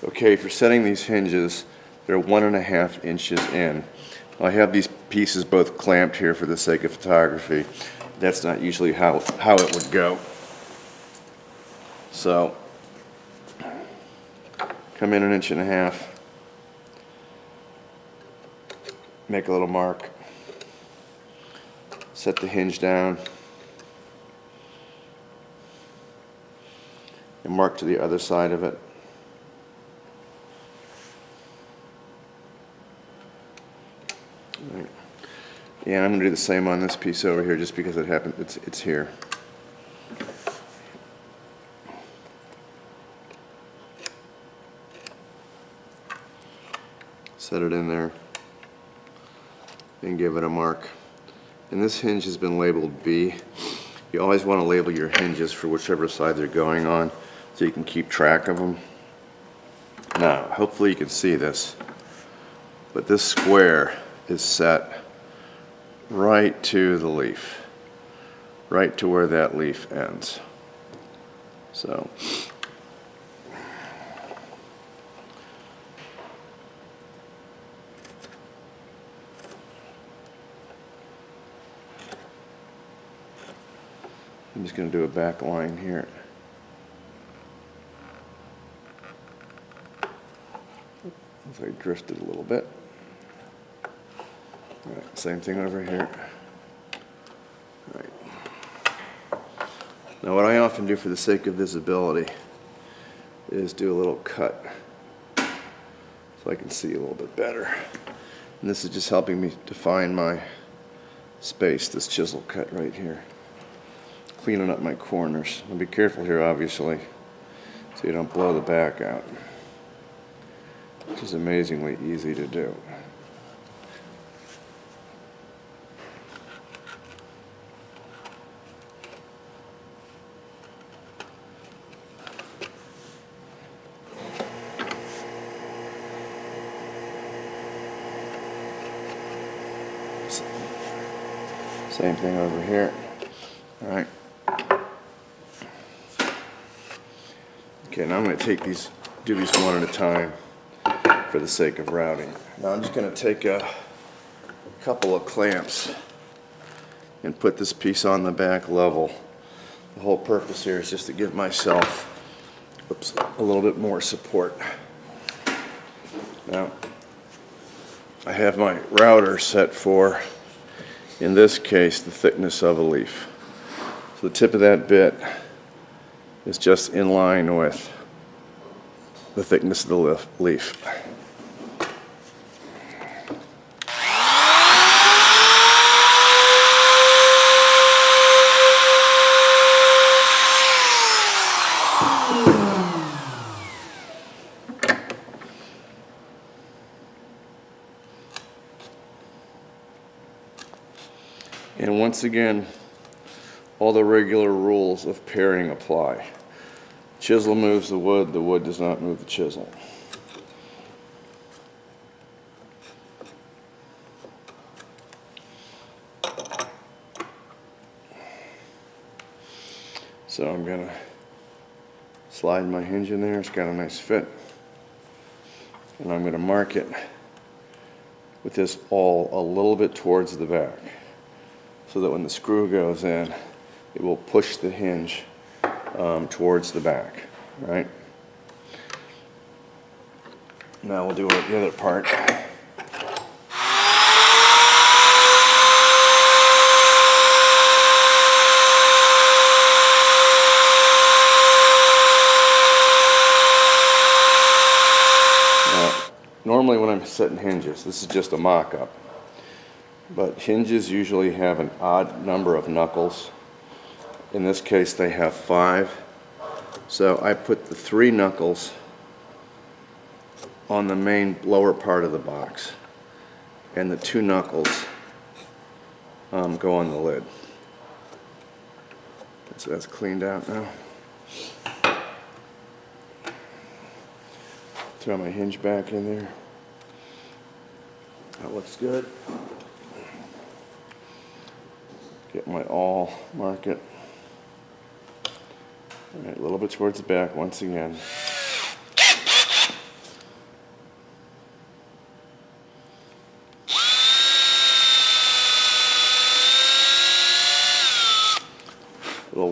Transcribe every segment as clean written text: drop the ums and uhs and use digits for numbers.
Okay, for setting these hinges, they're 1.5 inches in. I have these pieces both clamped here for the sake of photography. That's not usually how it would go. So, come in 1.5 inches, make a little mark, set the hinge down, and mark to the other side of it. Right. And I'm going to do the same on this piece over here just because it happened, it's here. Set it in there and give it a mark. And this hinge has been labeled B. You always want to label your hinges for whichever side they're going on so you can keep track of them. Now, hopefully you can see this, but this square is set right to the leaf, right to where that leaf ends. So, I'm just going to do a back line here. Looks like I drifted a little bit. All right, same thing over here. All right. Now what I often do for the sake of visibility is do a little cut so I can see a little bit better. And this is just helping me define my space, this chisel cut right here. Cleaning up my corners. I'll be careful here, obviously, so you don't blow the back out, which is amazingly easy to do. Same thing over here. All right. Okay, now I'm going to take these, do these one at a time for the sake of routing. Now I'm just going to take a couple of clamps and put this piece on the back level. The whole purpose here is just to give myself a little bit more support. Now, I have my router set for, in this case, the thickness of a leaf. So the tip of that bit is just in line with the thickness of the leaf. And once again, all the regular rules of pairing apply. Chisel moves the wood does not move the chisel. So I'm going to slide my hinge in there. It's got a nice fit. And I'm going to mark it with this awl a little bit towards the back, so that when the screw goes in, it will push the hinge towards the back, right? Now we'll do the other part. Now, normally when I'm setting hinges, this is just a mock-up, but hinges usually have an odd number of knuckles. In this case, they have 5. So I put the 3 knuckles on the main lower part of the box, and the 2 knuckles go on the lid. So that's cleaned out now. Throw my hinge back in there. That looks good. Get my awl, mark it. All right, a little bit towards the back once again.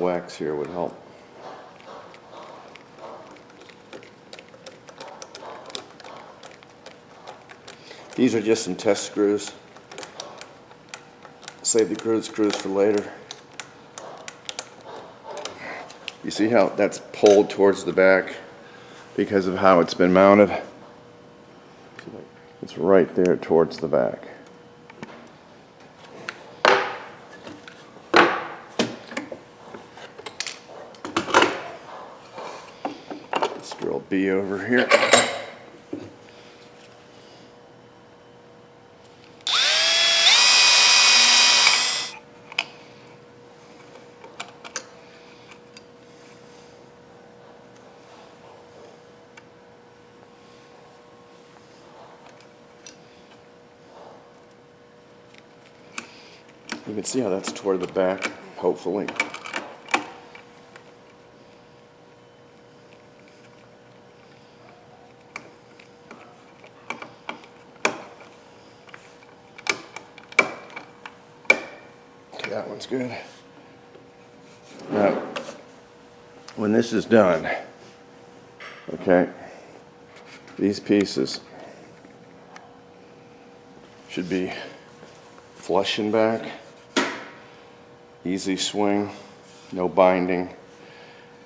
wax here would help. These are just some test screws. Save the crude screws for later. You see how that's pulled towards the back because of how it's been mounted? It's right there towards the back. Let's drill B over here. You can see how that's toward the back, hopefully. Okay, that one's good. Now, when this is done, okay, these pieces should be flush in back. Easy swing, no binding.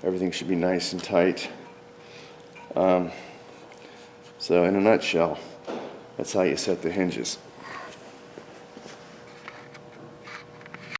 Everything should be nice and tight. So in a nutshell, that's how you set the hinges.